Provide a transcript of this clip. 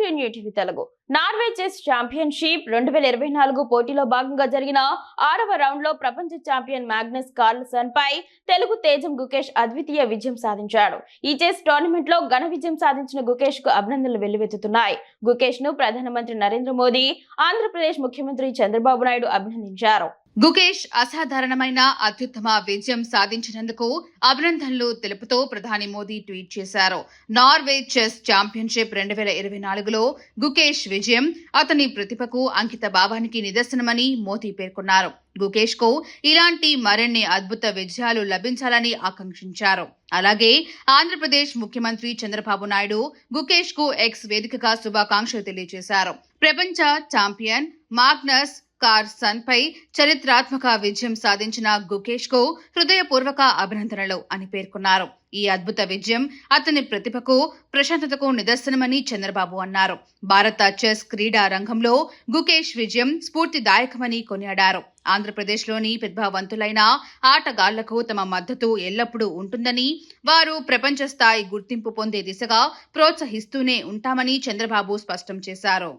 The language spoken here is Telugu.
To new TV Telugu. Norway chess championship 2024 పోటీలో భాగంగా జరిగిన 6వ రౌండ్ లో ప్రపంచ ఛాంపియన్ మాగ్నస్ కార్ల్సన్ పై తెలుగు తేజం గుకేష్ అద్వితీయ విజయం సాధించాడు. ఈ చెస్ టోర్నమెంట్ లో ఘన విజయం సాధించిన గుకేష్ కు అభినందనలు వెల్లువెత్తుతున్నాయి. గుకేష్ ను ప్రధానమంత్రి నరేంద్ర మోదీ, ఆంధ్రప్రదేశ్ ముఖ్యమంత్రి చంద్రబాబు నాయుడు అభినందించారు. గుకేష్ అసాధారణమైన అత్యుత్తమ విజయం సాధించినందుకు అభినందనలు తెలుపుతూ ప్రధాని మోదీ ట్వీట్ చేశారు. నార్వే చెస్ ఛాంపియన్షిప్ 2024లో గుకేష్ విజయం అతని ప్రతిభకు, అంకిత భావానికి నిదర్శనమని మోదీ పేర్కొన్నారు. గుకేష్ కు ఇలాంటి మరిన్ని అద్భుత విజయాలు లభించాలని ఆకాంక్షించారు. అలాగే ఆంధ్రప్రదేశ్ ముఖ్యమంత్రి చంద్రబాబు నాయుడు గుకేష్ కు ఎక్స్ వేదికగా శుభాకాంక్షలు తెలియజేశారు. ప్రపంచ ఛాంపియన్ మాగ్నస్ కార్ల్సన్ పై చరిత్రాత్మక విజయం సాధించిన గుకేష్ కు హృదయపూర్వక అభినందనలు అని పేర్కొన్నారు. ఈ అద్భుత విజయం అతని ప్రతిభకు, ప్రశాంతతకు నిదర్శనమని చంద్రబాబు అన్నారు. భారత చెస్ క్రీడా రంగంలో గుకేష్ విజయం స్ఫూర్తిదాయకమని కొనియాడారు. ఆంధ్రప్రదేశ్లోని ప్రతిభావంతులైన ఆటగాళ్లకు తమ మద్దతు ఎల్లప్పుడూ ఉంటుందని, వారు ప్రపంచ స్థాయి గుర్తింపు పొందే దిశగా ప్రోత్సహిస్తూనే ఉంటామని చంద్రబాబు స్పష్టం చేశారు.